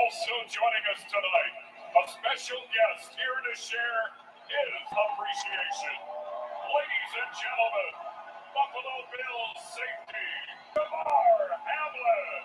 Also joining us tonight, a special guest here to share his appreciation. Ladies and gentlemen, Buffalo Bills safety, Damar Hamlin.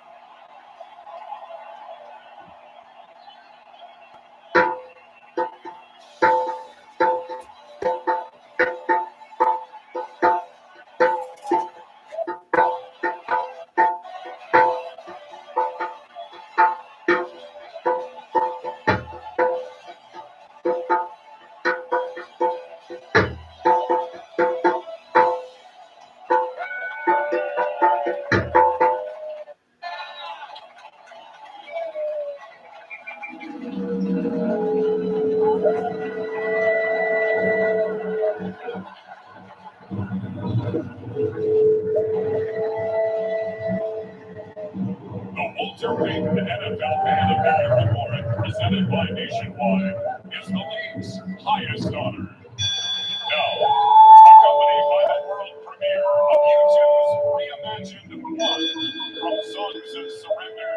The Walter Payton NFL Man of the Year Award, presented by Nationwide, is the league's highest honor. Now, accompanied by the world premiere of U2's reimagined One from Songs of Surrender,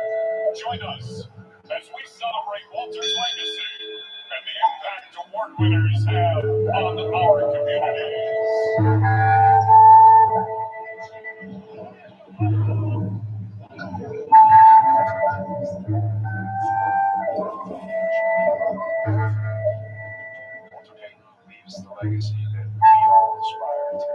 join us as we celebrate Walter's legacy and the impact award winners have on our communities. Walter Payton leaves the legacy that we all aspire to.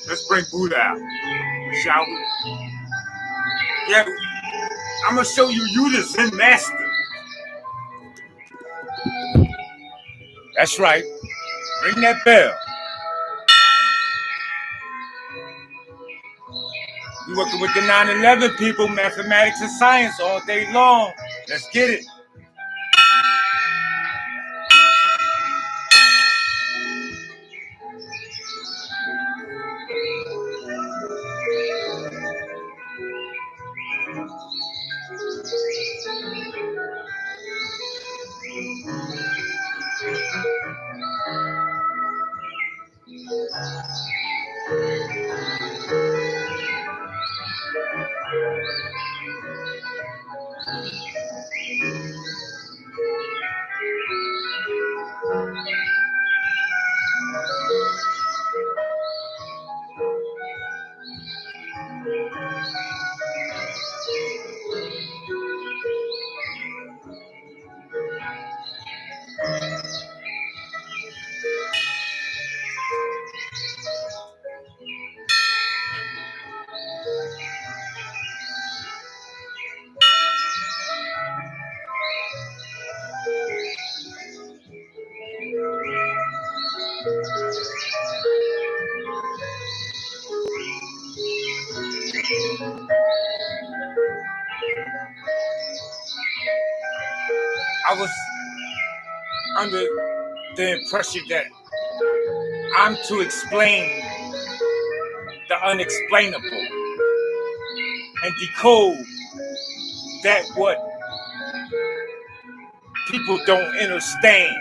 Let's bring Buddha out, shall we? Yeah, I'm gonna show you the Zen master. That's right. Ring that bell. We working with the 9/11 people, mathematics and science all day long. Let's get it. I was under the impression that I'm to explain the unexplainable and decode that what people don't understand.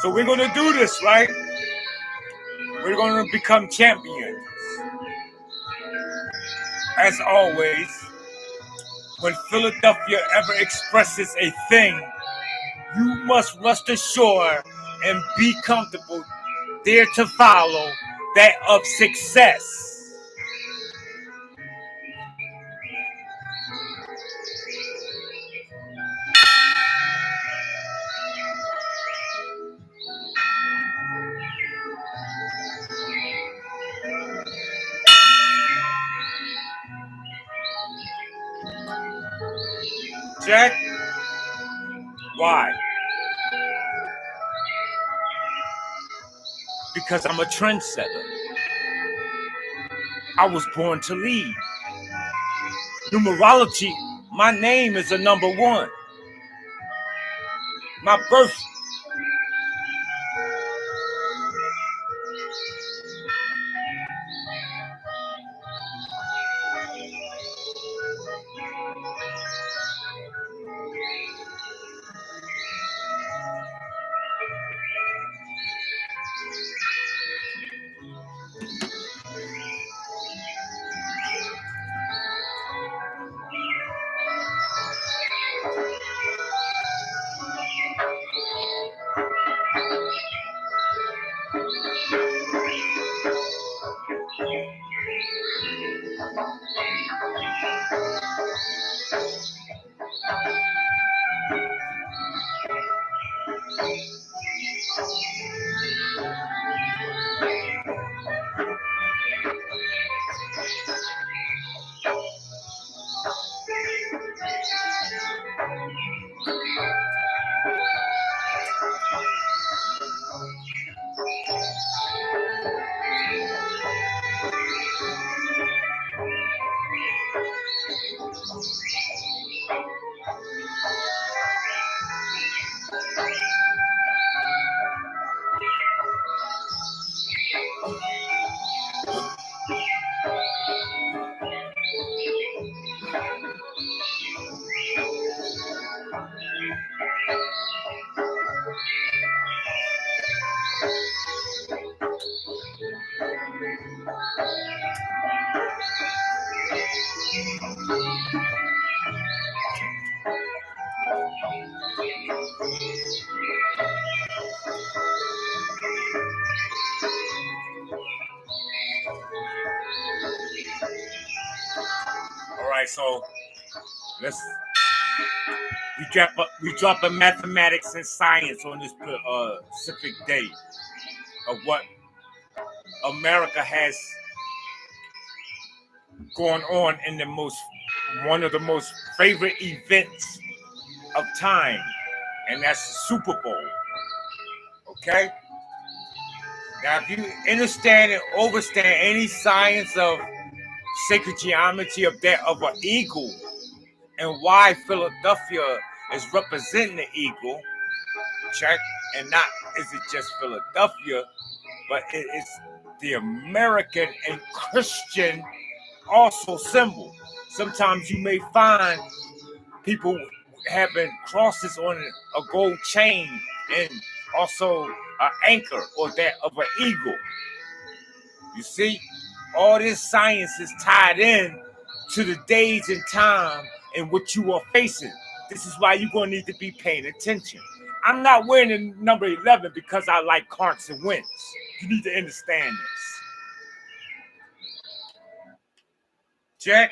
So we're gonna do this, right? We're gonna become champions. As always, when Philadelphia ever expresses a thing, you must rest assured and be comfortable there to follow that of success. Check. Why? Because I'm a trendsetter. I was born to lead. Numerology, my name is a number 1. My birth right, so let's we drop a mathematics and science on this specific day of what America has going on in one of the most favorite events of time, and that's the Super Bowl. Okay? Now, if you understand and overstand any science of sacred geometry of an eagle and why Philadelphia is representing the eagle, check, and not is it just Philadelphia, but it is the American and Christian also symbol. Sometimes you may find people having crosses on a gold chain and also an anchor or that of an eagle. You see, all this science is tied in to the days and time and what you are facing. This is why you're going to need to be paying attention. I'm not wearing the number 11 because I like Carson Wentz. You need to understand this. Jack,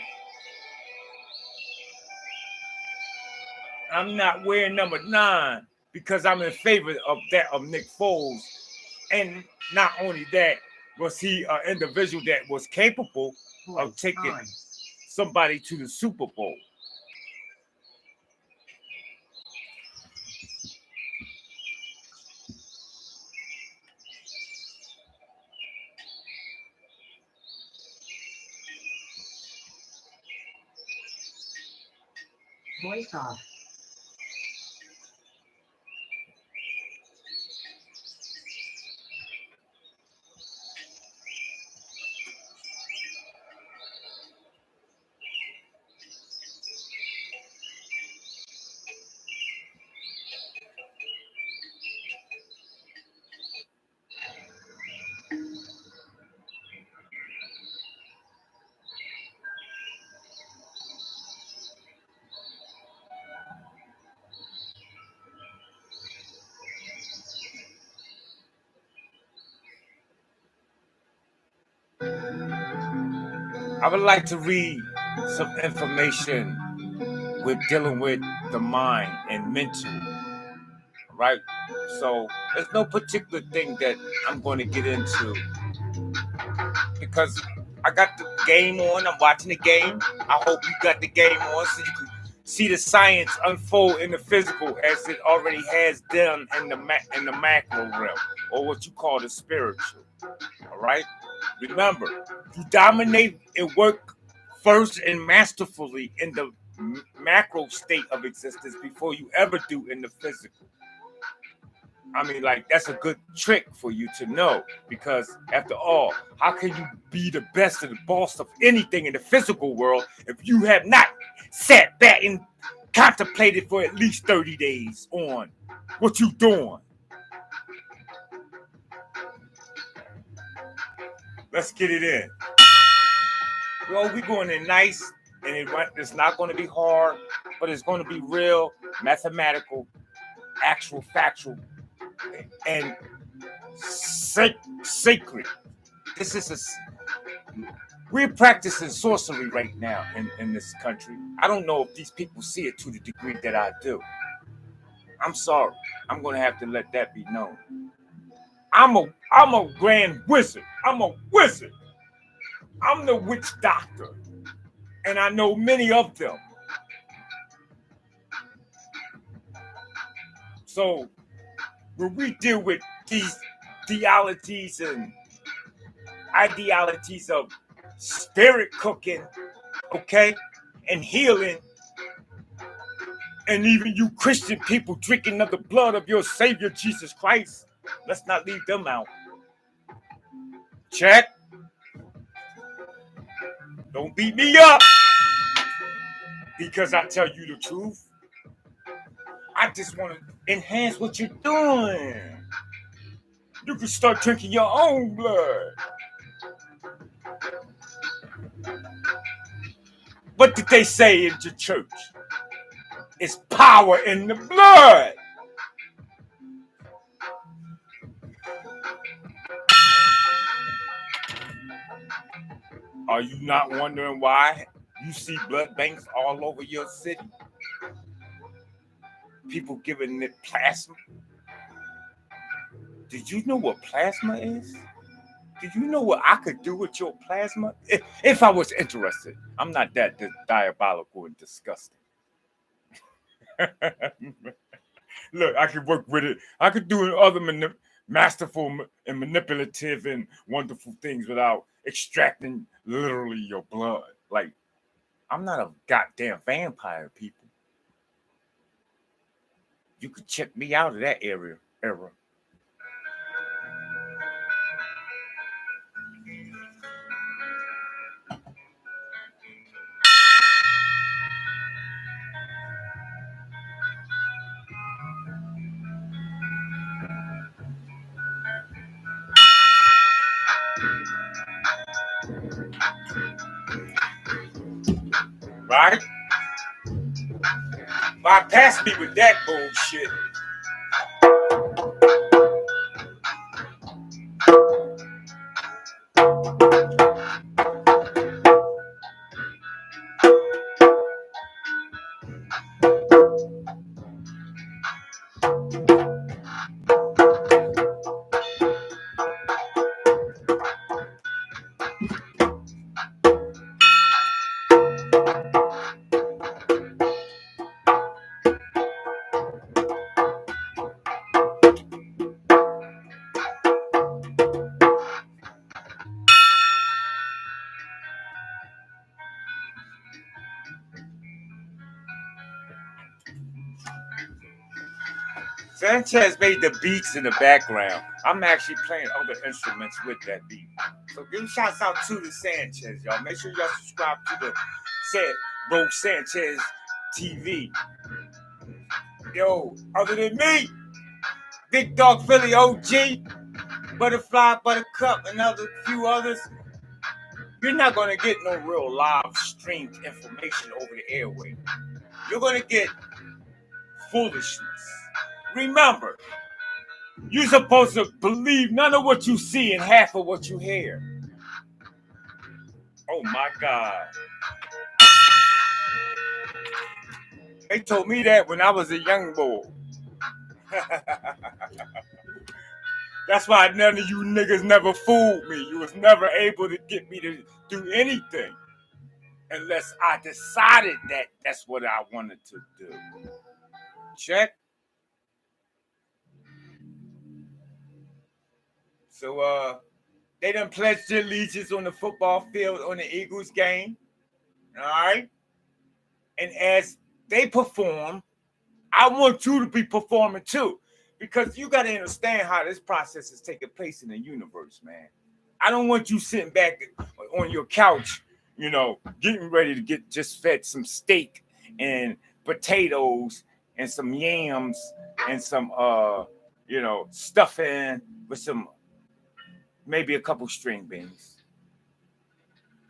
I'm not wearing number 9 because I'm in favor of that of Nick Foles. And not only that, was he an individual that was capable of taking somebody to the Super Bowl. Voice off. I would like to read some information with dealing with the mind and mental, right? So there's no particular thing that I'm going to get into because I got the game on. I'm watching the game. I hope you got the game on so you can see the science unfold in the physical as it already has done in the macro realm, or what you call the spiritual. All right. Remember, you dominate and work first and masterfully in the macro state of existence before you ever do in the physical. I mean, like, that's a good trick for you to know because, after all, how can you be the best and the boss of anything in the physical world if you have not sat back and contemplated for at least 30 days on what you doing? Let's get it in. Well, we going in nice, and it's not going to be hard, but it's going to be real, mathematical, actual, factual, and sacred. This is we're practicing sorcery right now in this country. I don't know if these people see it to the degree that I do. I'm sorry. I'm going to have to let that be known. I'm a grand wizard. I'm a wizard. I'm the witch doctor. And I know many of them. So when we deal with these theologies and ideologies of spirit cooking, okay, and healing, and even you Christian people drinking of the blood of your Savior Jesus Christ, let's not leave them out. Check. Don't beat me up because I tell you the truth. I just want to enhance what you're doing. You can start drinking your own blood. What did they say in the church? It's power in the blood. Are you not wondering why You see blood banks all over your city. People giving it plasma. Did you know what plasma is? Did you know what I could do with your plasma? If I was interested. I'm not that diabolical and disgusting. Look, I could work with it. I could do other masterful and manipulative and wonderful things without extracting literally your blood. Like, I'm not a goddamn vampire, people. You could check me out of that era. Right? Bypass me with that bullshit. Sanchez made the beats in the background. I'm actually playing other instruments with that beat. So give shouts out to the Sanchez, y'all. Make sure y'all subscribe to the Bro Sanchez TV. Yo, other than me, Big Dog Philly OG, Butterfly, Buttercup, and other few others, you're not gonna get no real live streamed information over the airway. You're gonna get foolishness. Remember, you're supposed to believe none of what you see and half of what you hear. Oh my God. They told me that when I was a young boy. That's why none of you niggas never fooled me. You was never able to get me to do anything unless I decided that that's what I wanted to do. Check. So they done pledged their allegiance on the football field on the Eagles game. All right. And as they perform, I want you to be performing too. Because you got to understand how this process is taking place in the universe, man. I don't want you sitting back on your couch, getting ready to get just fed some steak and potatoes and some yams and some, stuffing with some, maybe a couple string beans,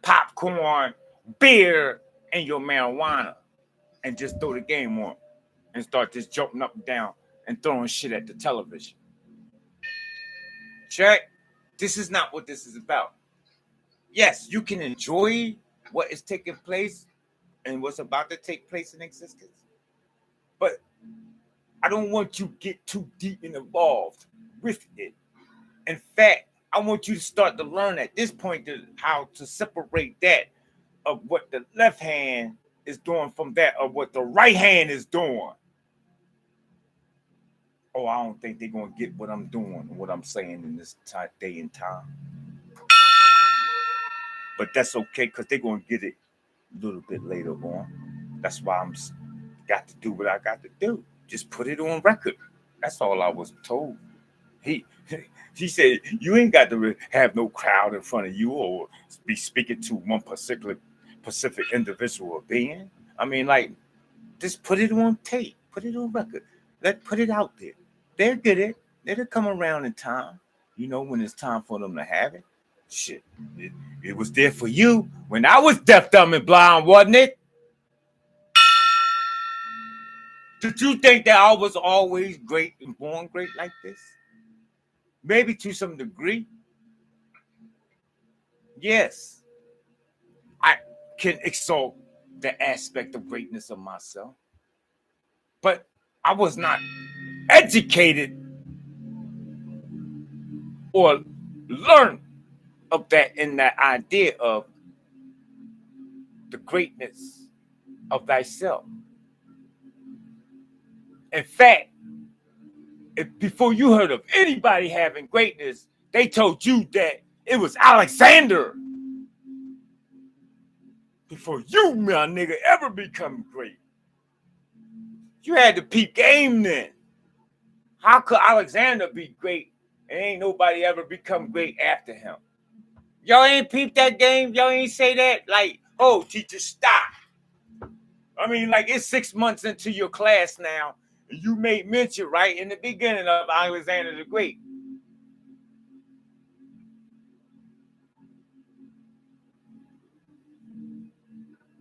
popcorn, beer, and your marijuana, and just throw the game on and start just jumping up and down and throwing shit at the television. Check. This is not what this is about. Yes, you can enjoy what is taking place and what's about to take place in existence. But I don't want you to get too deep and involved with it. In fact, I want you to start to learn at this point how to separate that of what the left hand is doing from that of what the right hand is doing. Oh, I don't think they're going to get what I'm doing and what I'm saying in this day and time. But that's okay because they're going to get it a little bit later on. That's why I'm got to do what I got to do. Just put it on record. That's all I was told. He said, you ain't got to have no crowd in front of you or be speaking to one specific individual or being. I mean, like, just put it on tape. Put it on record. Put it out there. They'll get it. It'll come around in time. When it's time for them to have it. Shit. It was there for you when I was deaf, dumb, and blind, wasn't it? Did you think that I was always great and born great like this? Maybe to some degree. Yes. I can exalt the aspect of greatness of myself. But I was not educated or learned of that in that idea of the greatness of thyself. In fact, if before you heard of anybody having greatness, they told you that it was Alexander. Before you, my nigga, ever become great. You had to peep game then. How could Alexander be great and ain't nobody ever become great after him? Y'all ain't peep that game? Y'all ain't say that? Like, oh, teacher, stop. I mean, like, it's 6 months into your class now. You made mention, right, in the beginning of Alexander the Great.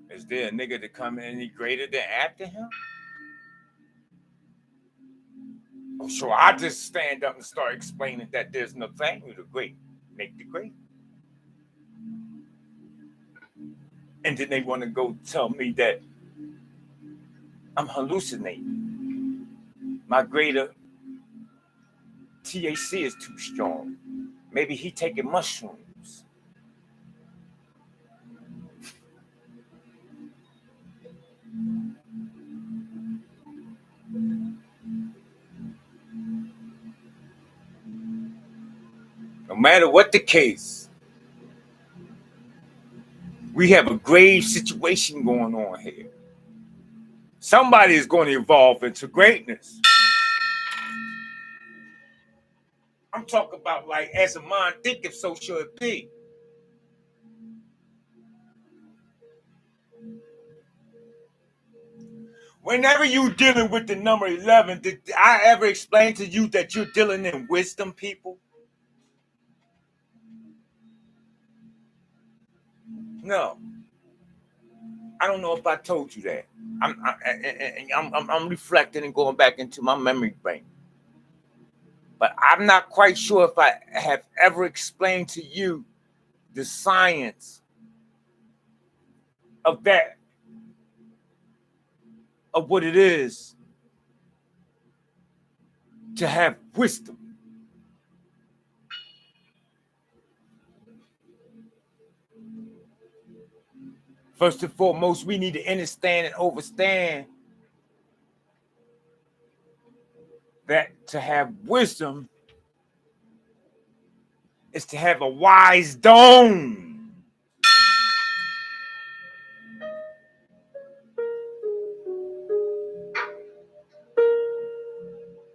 Is there a nigga to come in any greater than after him? So I just stand up and start explaining that there's Nathaniel the Great. Make the great. And then they want to go tell me that I'm hallucinating. My greater THC is too strong. Maybe he taking mushrooms. No matter what the case, we have a grave situation going on here. Somebody is going to evolve into greatness. I'm talking about, like, as a mind thinketh, so shall it be. Whenever you dealing with the number 11, did I ever explain to you that you're dealing in wisdom, people? No. I don't know if I told you that. I'm reflecting and going back into my memory bank. But I'm not quite sure if I have ever explained to you the science of that, of what it is to have wisdom. First and foremost, we need to understand and understand that to have wisdom is to have a wise dome.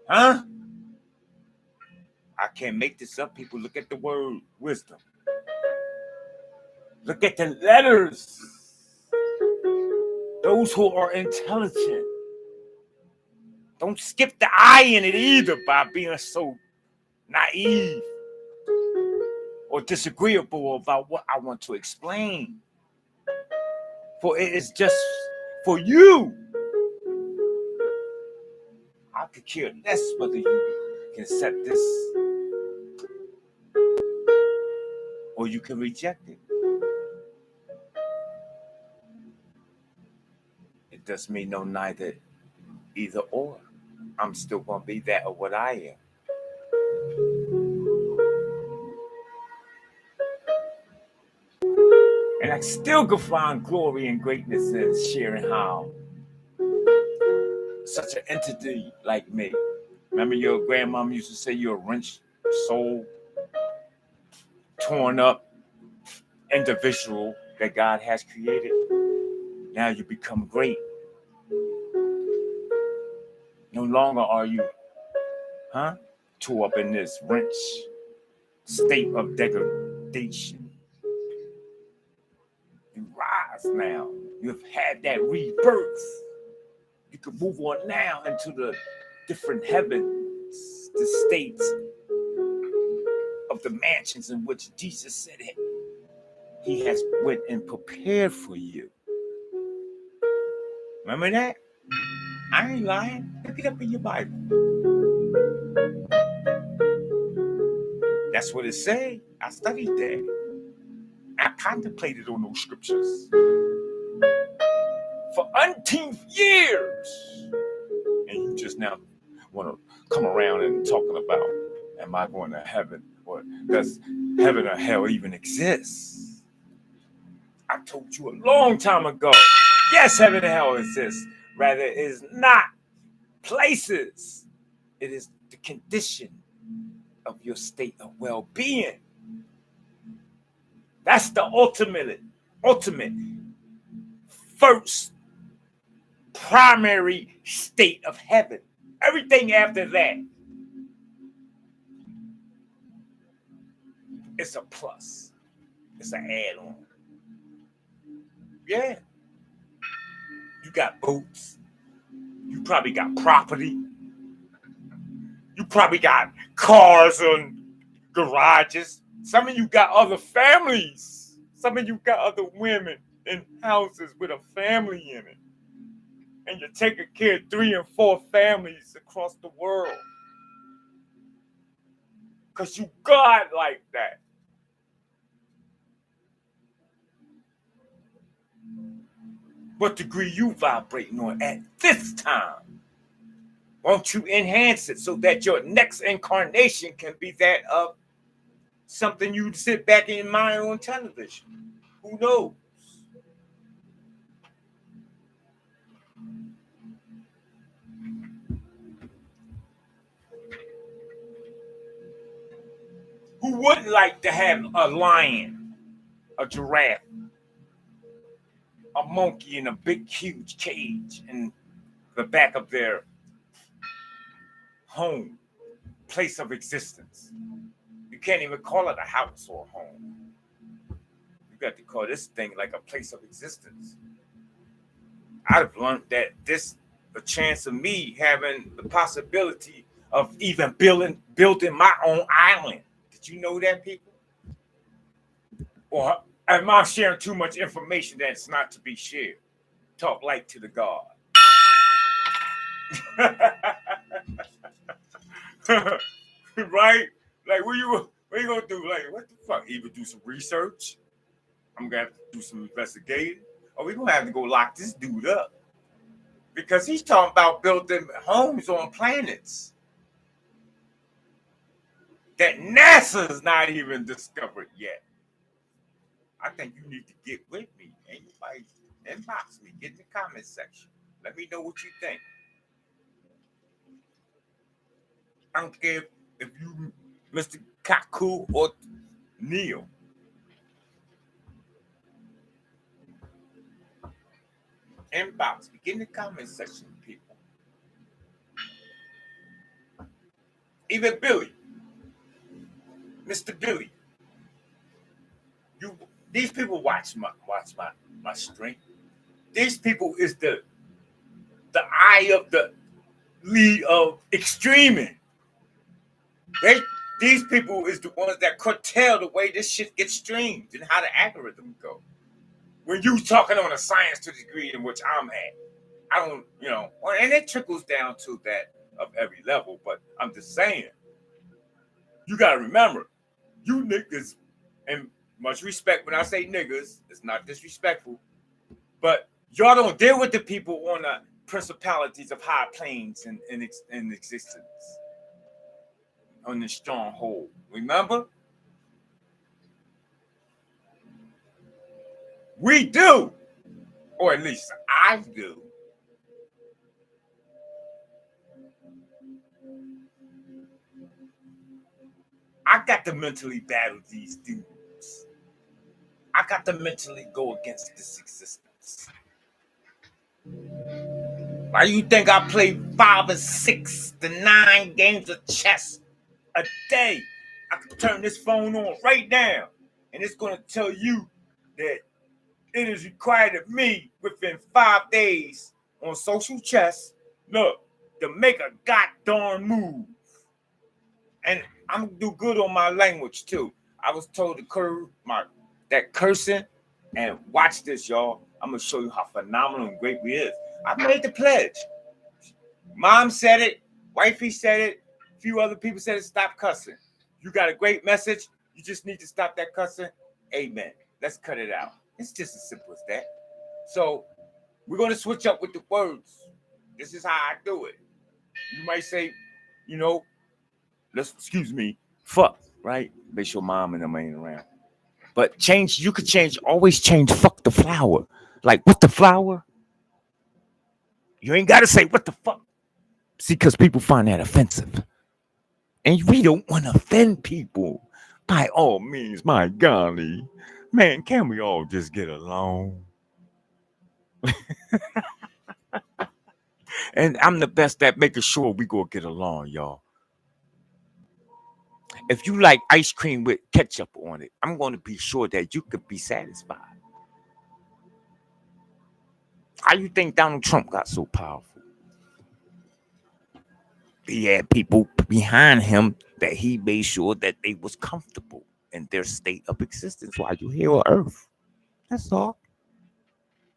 Huh? I can't make this up, people. Look at the word wisdom. Look at the letters. Those who are intelligent. Don't skip the I in it either by being so naive or disagreeable about what I want to explain. For it is just for you. I could care less whether you can accept this or you can reject it. It does me no neither, either or. I'm still going to be that or what I am. And I still can find glory and greatness in sharing how such an entity like me. Remember your grandmom used to say you're a wrenched soul, torn up individual that God has created. Now you become great. No longer are you, tore up in this wrenched state of degradation. You rise now. You've had that rebirth. You can move on now into the different heavens, the states of the mansions in which Jesus said he has went and prepared for you. Remember that? I ain't lying. Look it up in your Bible. That's what it said. I studied that. I contemplated on those scriptures. umpteenth years. And you just now want to come around and talking about, am I going to heaven? Or does heaven or hell even exist? I told you a long time ago, yes, heaven and hell exist. Rather, it is not places. It is the condition of your state of well-being. That's the ultimate, first primary state of heaven. Everything after that is a plus. It's an add-on. Yeah. You got boats. You probably got property. You probably got cars and garages. Some of you got other families. Some of you got other women in houses with a family in it. And you're taking care of 3 and 4 families across the world. Because you God like that. What degree you vibrating on at this time? Won't you enhance it so that your next incarnation can be that of something you sit back and admire on television? Who knows? Who wouldn't like to have a lion, a giraffe, a monkey in a big, huge cage in the back of their home, place of existence? You can't even call it a house or a home. You got to call this thing like a place of existence. I've learned that the chance of me having the possibility of even building my own island. Did you know that, people? Or am I sharing too much information that's not to be shared? Talk light to the God. Right? Like, what you gonna do? Like, what the fuck? Even do some research? I'm gonna have to do some investigating. Or we gonna have to go lock this dude up. Because he's talking about building homes on planets that NASA's not even discovered yet. I think you need to get with me. Anybody inbox me, get in the comment section. Let me know what you think. I don't care if you Mr. Kaku or Neil. Inbox me, get in the comment section, people. Even Billy, Mr. Billy. These people watch my stream. These people is the eye of the lead of extreming. These people is the ones that curtail the way this shit gets streamed and how the algorithm go. When you talking on a science to the degree in which I'm at, I don't, and it trickles down to that of every level, but I'm just saying, you gotta remember, you niggas, and much respect when I say niggas, it's not disrespectful, but y'all don't deal with the people on the principalities of high planes in existence. On the stronghold. Remember? We do. Or at least I do. I got to mentally battle these dudes. I got to mentally go against this existence. Why do you think I play 5 or 6 to 9 games of chess a day? I can turn this phone on right now, and it's going to tell you that it is required of me within 5 days on social chess, look, to make a goddamn move. And I'm going to do good on my language, too. I was told to curb that cursing, and watch this, y'all. I'm going to show you how phenomenal and great we is. I made the pledge. Mom said it. Wifey said it. A few other people said it. Stop cussing. You got a great message. You just need to stop that cussing. Amen. Let's cut it out. It's just as simple as that. So We're going to switch up with the words. This is how I do it. You might say, excuse me, fuck, right? Make sure mom and them ain't around. But change, you could change, always change fuck the flower. Like, what the flower? You ain't got to say, what the fuck? See, because people find that offensive. And we don't want to offend people. By all means, my golly. Man, can we all just get along? And I'm the best at making sure we go get along, y'all. If you like ice cream with ketchup on it, I'm going to be sure that you could be satisfied. How you think Donald Trump got so powerful? He had people behind him that he made sure that they was comfortable in their state of existence while you're here on Earth. That's all.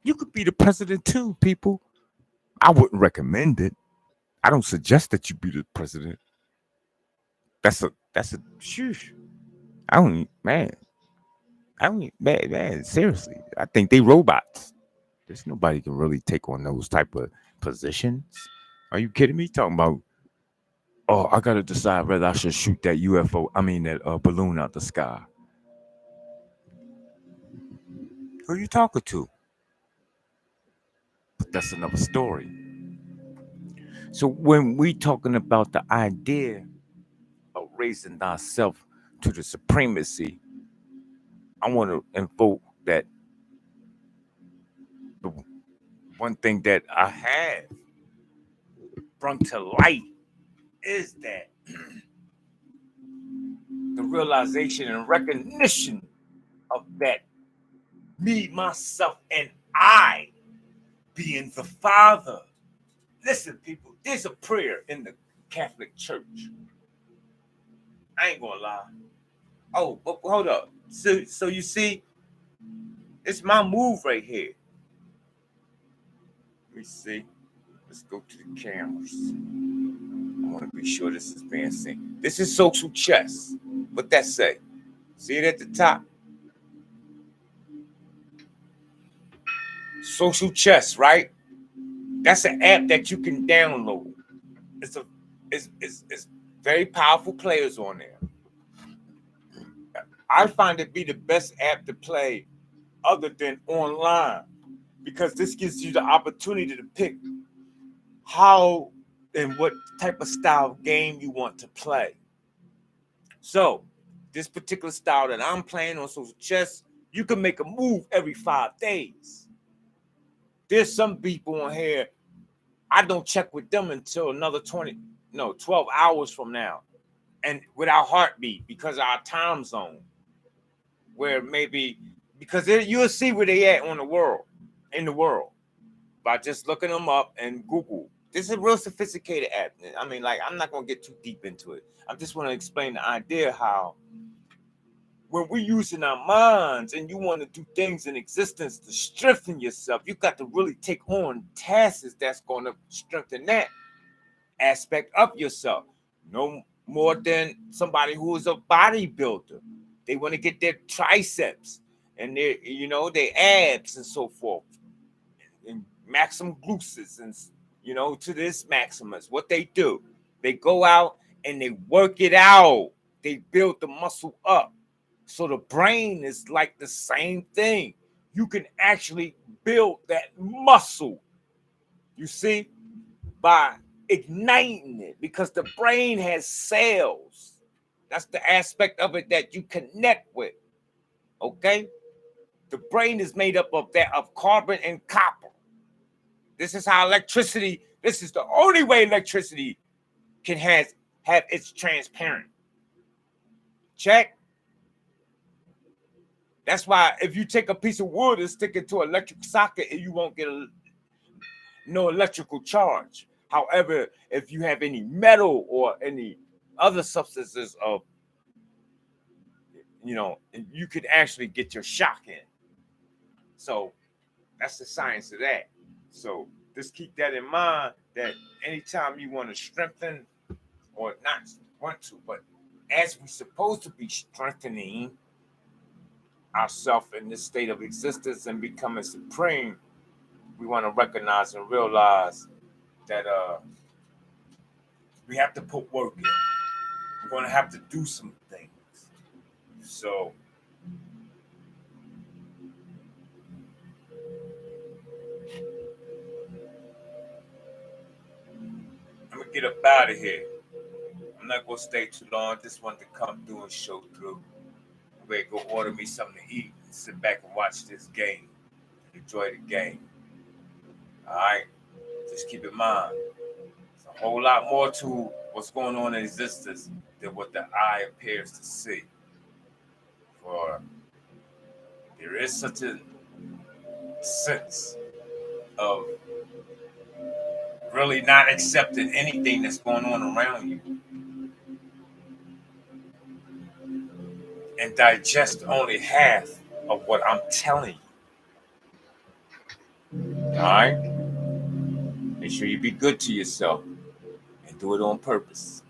You could be the president too, people. I wouldn't recommend it. I don't suggest that you be the president. That's a shoosh. I don't man. I don't man, seriously. I think they robots. There's nobody can really take on those type of positions. Are you kidding me? Talking about, oh, I gotta decide whether I should shoot that UFO. I mean that balloon out the sky. Who are you talking to? But that's another story. So when we talking about the idea of raising ourselves to the supremacy, I want to invoke that the one thing that I have brought to light is that the realization and recognition of that me, myself, and I being the Father. Listen, people, there's a prayer in the Catholic Church. I ain't gonna lie. Oh, but hold up. So you see, it's my move right here. Let me see. Let's go to the cameras. I want to be sure this is being seen. This is social chess. What that say? See it at the top? Social chess, right? That's an app that you can download. It's very powerful players on there. I find it be the best app to play other than online because this gives you the opportunity to pick how and what type of style of game you want to play. So this particular style that I'm playing on social chess, you can make a move every 5 days. There's some people on here, I don't check with them until another 12 hours from now. And without heartbeat because of our time zone. Where maybe, because you'll see where they at in the world, by just looking them up and Google. This is a real sophisticated app. I mean, like, I'm not going to get too deep into it. I just want to explain the idea how when we're using our minds and you want to do things in existence to strengthen yourself, you got to really take on tasks that's going to strengthen that aspect of yourself. No more than somebody who is a bodybuilder. They want to get their triceps and their abs and so forth, and maximum glucis and to this maximus. What they do, they go out and they work it out. They build the muscle up. So the brain is like the same thing. You can actually build that muscle. You see, by igniting it, because the brain has cells. That's the aspect of it that you connect with. Okay? The brain is made up of carbon and copper. This is how this is the only way electricity can have its transparent. Check. That's why if you take a piece of wood and stick it to an electric socket, you won't get no electrical charge. However, if you have any metal or any other substances of, you could actually get your shock in. So that's the science of that. So just keep that in mind, that anytime you want to strengthen, or not want to, but as we're supposed to be strengthening ourselves in this state of existence and becoming supreme, we want to recognize and realize that we have to put work in. We're going to have to do some things. So I'm going to get up out of here. I'm not going to stay too long. I just wanted to come through and show through. I'm ready to go order me something to eat and sit back and watch this game. Enjoy the game. All right? Just keep in mind, there's a whole lot more to what's going on in existence than what the eye appears to see. For there is such a sense of really not accepting anything that's going on around you and digest only half of what I'm telling you. All right? Make sure you be good to yourself and do it on purpose.